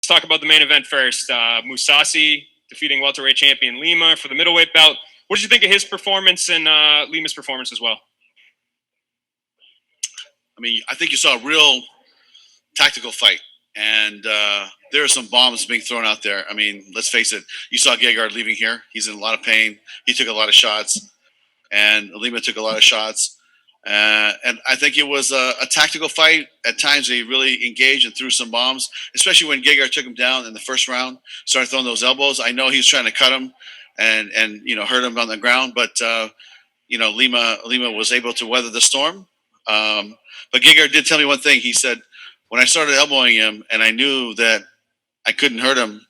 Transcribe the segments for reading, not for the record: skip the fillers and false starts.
Let's talk about the main event first. Musasi defeating welterweight champion Lima for the middleweight belt. What did you think of his performance and Lima's performance as well? I mean, I think you saw a real tactical fight, and there are some bombs being thrown out there. I mean, let's face it. You saw Gegard leaving here. He's in a lot of pain. He took a lot of shots, and Lima took a lot of shots. And I think it was a tactical fight. At times, they really engaged and threw some bombs, especially when Gegard took him down in the first round, started throwing those elbows. I know he was trying to cut him and hurt him on the ground, but Lima was able to weather the storm. But Gegard did tell me one thing. He said, when I started elbowing him and I knew that I couldn't hurt him,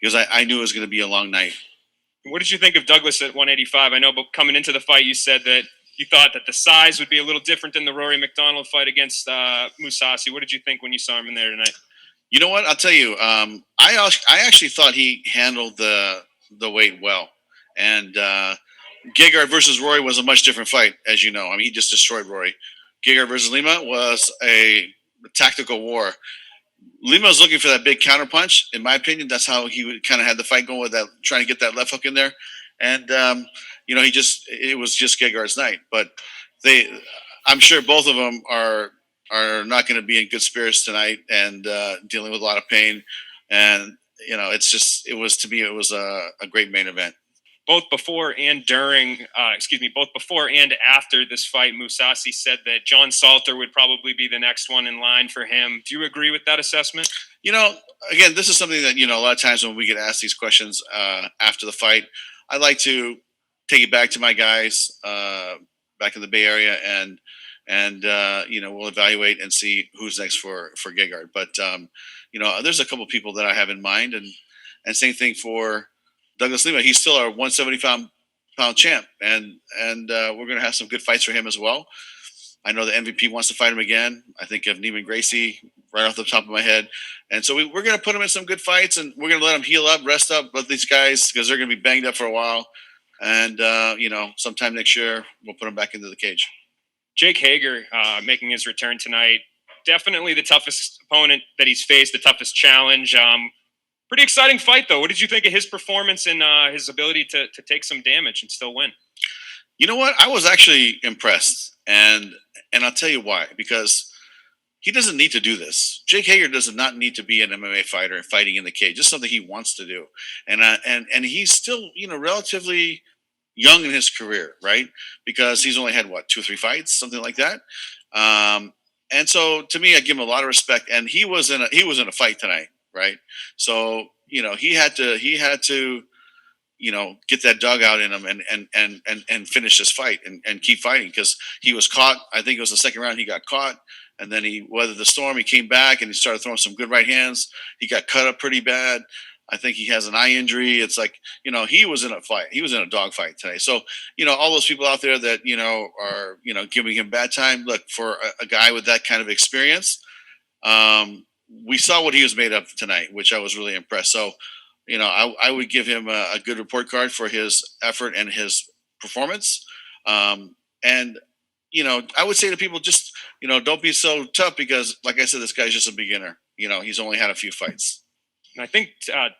because I knew it was going to be a long night. What did you think of Douglas at 185? I know, but coming into the fight, you said that you thought that the size would be a little different than the Rory McDonald fight against Musasi. What did you think when you saw him in there tonight? You know what? I'll tell you. I actually thought he handled the weight well, and Gegard versus Rory was a much different fight, as you know. I mean, he just destroyed Rory. Gegard versus Lima was a tactical war. Lima was looking for that big counter punch. In my opinion, that's how he kind of had the fight going, with that, trying to get that left hook in there. And it was just Gegard's night. But I'm sure both of them are not going to be in good spirits tonight and dealing with a lot of pain. And it was a great main event. Both before and after this fight, Musasi said that John Salter would probably be the next one in line for him. Do you agree with that assessment? Again, this is something that, a lot of times when we get asked these questions after the fight, I like to take it back to my guys back in the Bay Area, and we'll evaluate and see who's next for Gegard. But there's a couple of people that I have in mind, and same thing for Douglas Lima. He's still our 175-pound champ, and we're going to have some good fights for him as well. I know the MVP wants to fight him again. I think of Neiman Gracie right off the top of my head. And so we're going to put him in some good fights, and we're going to let him heal up, rest up, both these guys, because they're going to be banged up for a while. And, sometime next year, we'll put him back into the cage. Jake Hager making his return tonight. Definitely the toughest opponent that he's faced, the toughest challenge. Pretty exciting fight, though. What did you think of his performance and his ability to take some damage and still win? You know what? I was actually impressed, and I'll tell you why. Because he doesn't need to do this. Jake Hager does not need to be an MMA fighter fighting in the cage. Just something he wants to do, and he's still relatively young in his career, right? Because he's only had 2 or 3 fights, something like that. And so to me, I give him a lot of respect. And he was in a fight tonight, right? So he had to get that dog out in him and finish this fight and keep fighting, because he was caught. I think it was the second round he got caught, and then he weathered the storm. He came back and he started throwing some good right hands. He got cut up pretty bad. I think he has an eye injury. It's like, he was in a fight. He was in a dog fight today. So, all those people out there that, are, giving him bad time, look, for a guy with that kind of experience, we saw what he was made of tonight, which I was really impressed. So, I would give him a good report card for his effort and his performance. And, I would say to people, just, don't be so tough, because, like I said, this guy's just a beginner. He's only had a few fights. And I think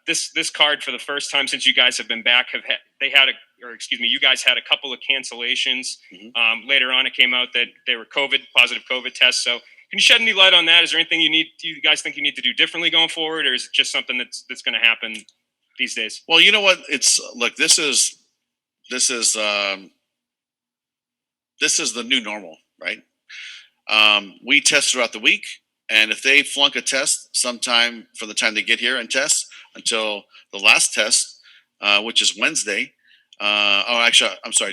this card, for the first time since you guys have been back, you guys had a couple of cancellations. Mm-hmm. Later on, it came out that they were positive COVID tests. So, can you shed any light on that? Is there anything do you guys think you need to do differently going forward, or is it just something that's going to happen these days? Well, you know what? This is the new normal, right? We test throughout the week. And if they flunk a test sometime from the time they get here and test until the last test, which is Wednesday,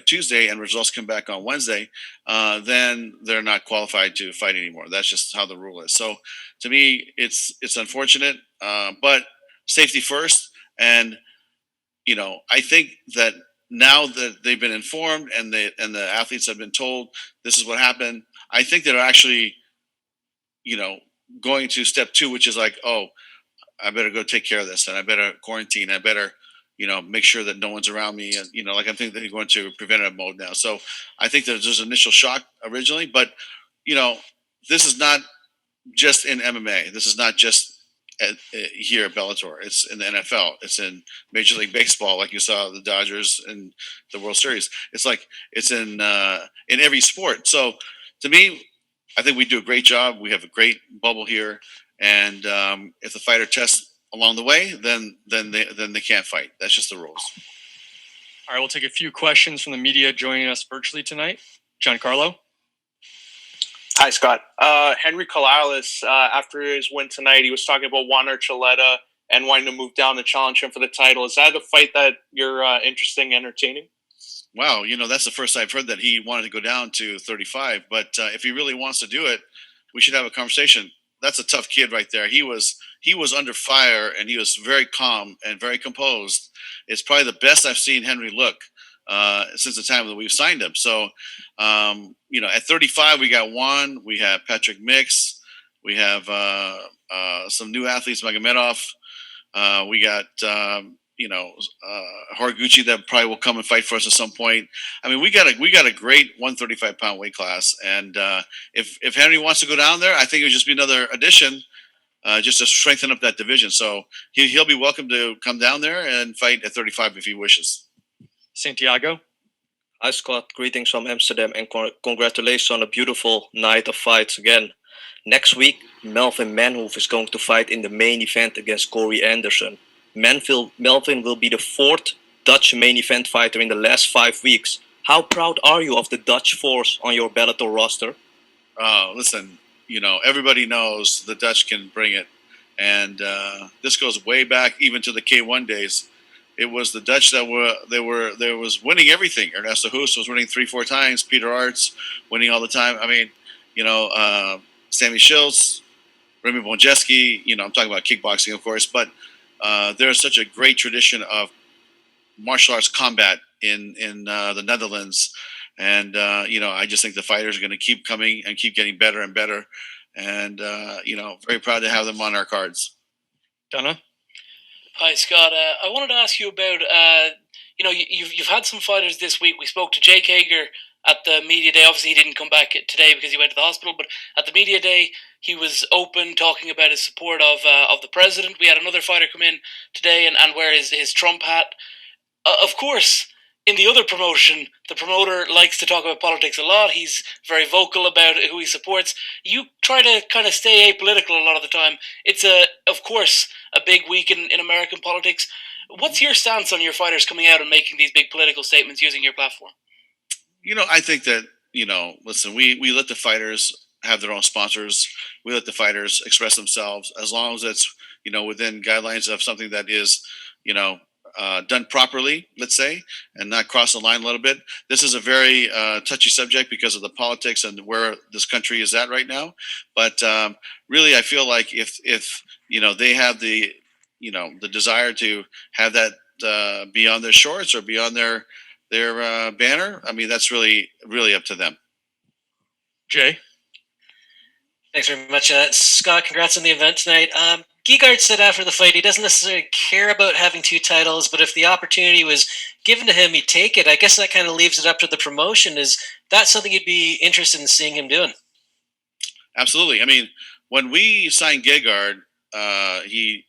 Tuesday, and results come back on Wednesday, then they're not qualified to fight anymore. That's just how the rule is. So to me, it's unfortunate, but safety first. And, I think that now that they've been informed and the athletes have been told this is what happened, I think they're actually, going to step 2, which is like, oh, I better go take care of this, and I better quarantine. I better, make sure that no one's around me. And, I think they're going to preventative mode now. So I think there's initial shock originally, but, this is not just in MMA. This is not just here at Bellator. It's in the NFL. It's in Major League Baseball, like you saw the Dodgers and the World Series. It's like it's in every sport. So to me, I think we do a great job. We have a great bubble here, and if the fighter tests along the way, then they can't fight. That's just the rules. All right, we'll take a few questions from the media joining us virtually tonight. Giancarlo. Hi, Scott. Henry Corrales, after his win tonight, he was talking about Juan Archuleta and wanting to move down to challenge him for the title. Is that a fight that you're interested in entertaining? Wow, that's the first I've heard that he wanted to go down to 35. But if he really wants to do it, we should have a conversation. That's a tough kid right there. He was under fire, and he was very calm and very composed. It's probably the best I've seen Henry look since the time that we've signed him. So, at 35, we got Juan, we have Patrick Mix, we have some new athletes, Magomedov. We got Horiguchi that probably will come and fight for us at some point. I mean, we got a great 135-pound weight class, and if Henry wants to go down there, I think it would just be another addition, just to strengthen up that division. So he'll be welcome to come down there and fight at 35 if he wishes. Santiago. Hi, Scott. Greetings from Amsterdam, and congratulations on a beautiful night of fights again. Next week, Melvin Manhoef is going to fight in the main event against Corey Anderson. Melvin will be the fourth Dutch main event fighter in the last 5 weeks. How proud are you of the Dutch force on your Bellator roster? Listen, everybody knows the Dutch can bring it. And this goes way back even to the K1 days. It was the Dutch that was winning everything. Ernesto Hoos was winning 3-4 times. Peter Arts winning all the time. I mean, Sammy Schultz, Remy Bonjeski, I'm talking about kickboxing, of course, but there's such a great tradition of martial arts combat in the Netherlands. And, I just think the fighters are going to keep coming and keep getting better and better. And, very proud to have them on our cards. Donna? Hi, Scott. I wanted to ask you about, you've had some fighters this week. We spoke to Jake Hager at the media day. Obviously, he didn't come back today because he went to the hospital. But at the media day, he was open, talking about his support of the president. We had another fighter come in today and wear his Trump hat. Of course, in the other promotion, the promoter likes to talk about politics a lot. He's very vocal about who he supports. You try to kind of stay apolitical a lot of the time. It's, of course, a big week in American politics. What's your stance on your fighters coming out and making these big political statements using your platform? I think that, listen, we let the fighters have their own sponsors. We let the fighters express themselves as long as it's, within guidelines of something that is, done properly, let's say, and not cross the line a little bit. This is a very touchy subject because of the politics and where this country is at right now. But really, I feel like if they have the desire to have that be on their shorts or be on their banner, I mean, that's really up to them. Jay? Thanks very much. Scott, congrats on the event tonight. Gegard said after the fight he doesn't necessarily care about having 2 titles, but if the opportunity was given to him, he'd take it. I guess that kind of leaves it up to the promotion. Is that something you'd be interested in seeing him doing? Absolutely. I mean, when we signed Gegard, he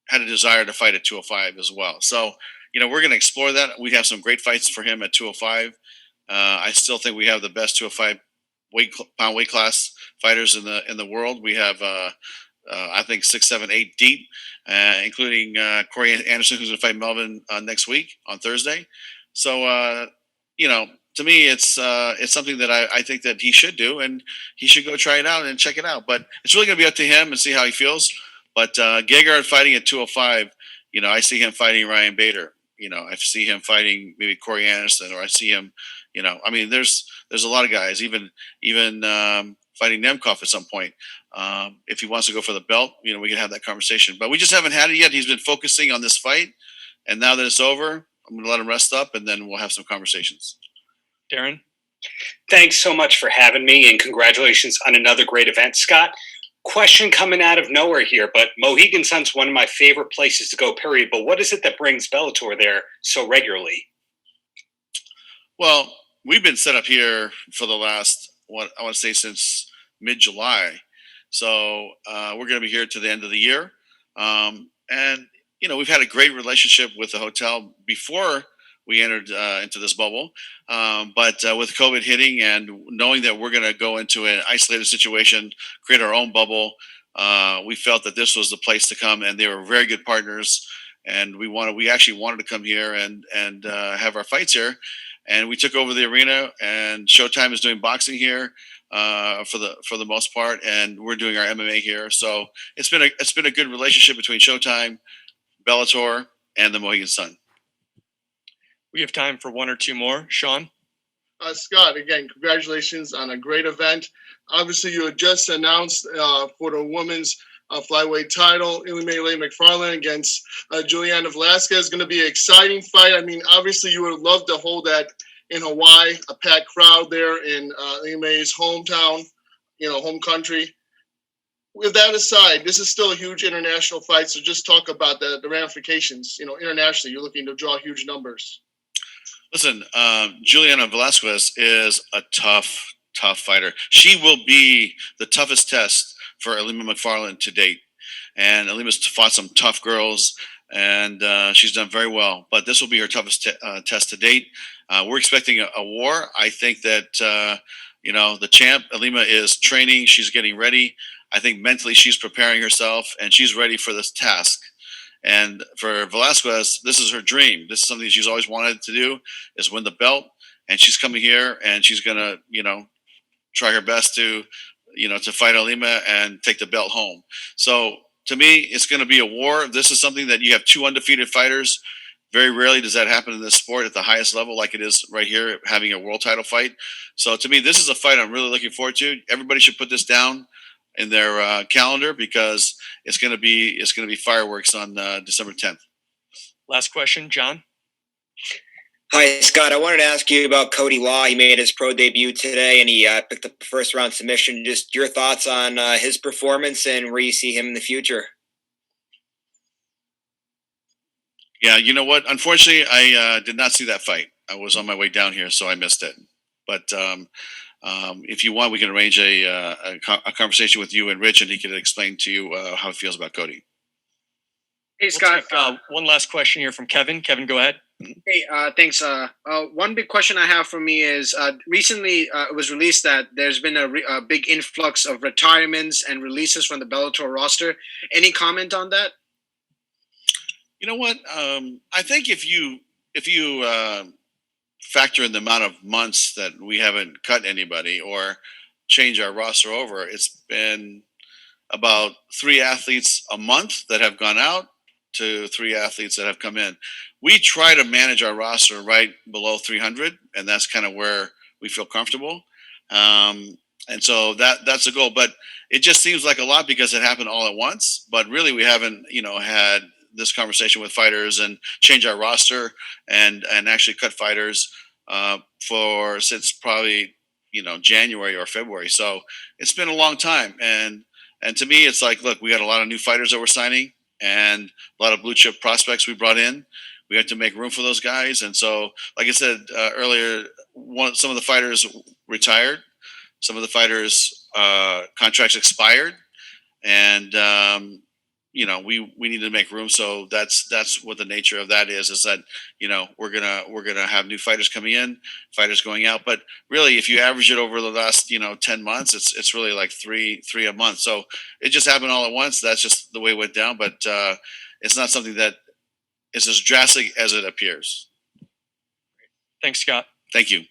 had a desire to fight at 205 as well. So, we're going to explore that. We have some great fights for him at 205. I still think we have the best 205 pound weight class fighters in the world. We have I think 6, 7, 8 deep, including Corey Anderson, who's going to fight Melvin next week on Thursday. So to me, it's something that I think that he should do, and he should go try it out and check it out. But it's really going to be up to him and see how he feels. But Gegard fighting at 205, I see him fighting Ryan Bader. I see him fighting maybe Corey Anderson, or I see him. I mean, there's a lot of guys, even fighting Nemkov at some point. If he wants to go for the belt, we can have that conversation. But we just haven't had it yet. He's been focusing on this fight, and now that it's over, I'm going to let him rest up, and then we'll have some conversations. Darren? Thanks so much for having me, and congratulations on another great event, Scott. Question coming out of nowhere here, but Mohegan Sun's one of my favorite places to go, period. But what is it that brings Bellator there so regularly? Well, we've been set up here for the last, I want to say since mid-July. So we're going to be here to the end of the year. And we've had a great relationship with the hotel before we entered into this bubble. But with COVID hitting and knowing that we're going to go into an isolated situation, create our own bubble, we felt that this was the place to come, and they were very good partners. And we actually wanted to come here and have our fights here. And we took over the arena, and Showtime is doing boxing here for the most part, and we're doing our MMA here. So it's been a good relationship between Showtime, Bellator, and the Mohegan Sun. We have time for one or two more. Sean? Scott, again, congratulations on a great event. Obviously, you had just announced for the women's flyweight title, Ilima McFarland against Juliana Velasquez. Going to be an exciting fight. I mean, obviously, you would love to hold that in Hawaii, a packed crowd there in Ilima's hometown, home country. With that aside, this is still a huge international fight, so just talk about the ramifications. Internationally, you're looking to draw huge numbers. Listen, Juliana Velasquez is a tough fighter. She will be the toughest test for Ilima McFarland to date. And Ilima's fought some tough girls, and she's done very well. But this will be her toughest test to date. We're expecting a war. I think that, the champ, Ilima, is training. She's getting ready. I think mentally she's preparing herself, and she's ready for this task. And for Velasquez, this is her dream. This is something she's always wanted to do, is win the belt. And she's coming here, and she's going to, try her best to fight Ilima and take the belt home. So to me, it's going to be a war. This is something that you have two undefeated fighters. Very rarely does that happen in this sport at the highest level, like it is right here, having a world title fight. So to me, this is a fight I'm really looking forward to. Everybody should put this down in their calendar, because it's going to be fireworks on December 10th. Last question, John. Hi, Scott. I wanted to ask you about Cody Law. He made his pro debut today, and he picked up the first round submission. Just your thoughts on his performance and where you see him in the future. Yeah, you know what? Unfortunately, I did not see that fight. I was on my way down here, so I missed it. But if you want, we can arrange a conversation with you and Rich, and he can explain to you how he feels about Cody. Hey, Scott. We'll take, one last question here from Kevin. Kevin, go ahead. Hey, thanks. One big question I have for me is recently it was released that there's been a big influx of retirements and releases from the Bellator roster. Any comment on that? You know what? I think if you factor in the amount of months that we haven't cut anybody or changed our roster over, it's been about 3 athletes a month that have gone out to 3 athletes that have come in. We try to manage our roster right below 300, and that's kind of where we feel comfortable. And so that's a goal. But it just seems like a lot because it happened all at once. But really, we haven't, had this conversation with fighters and change our roster and actually cut fighters since probably January or February. So it's been a long time, and to me it's like, look, we got a lot of new fighters that we're signing and a lot of blue chip prospects we brought in. We have to make room for those guys, and so like I said earlier, some of the fighters retired, some of the fighters contracts expired, and we need to make room. So that's what the nature of that is that we're gonna have new fighters coming in, fighters going out. But really, if you average it over the last 10 months, it's really like three a month. So it just happened all at once. That's just the way it went down. But it's not something that is as drastic as it appears. Thanks, Scott. Thank you.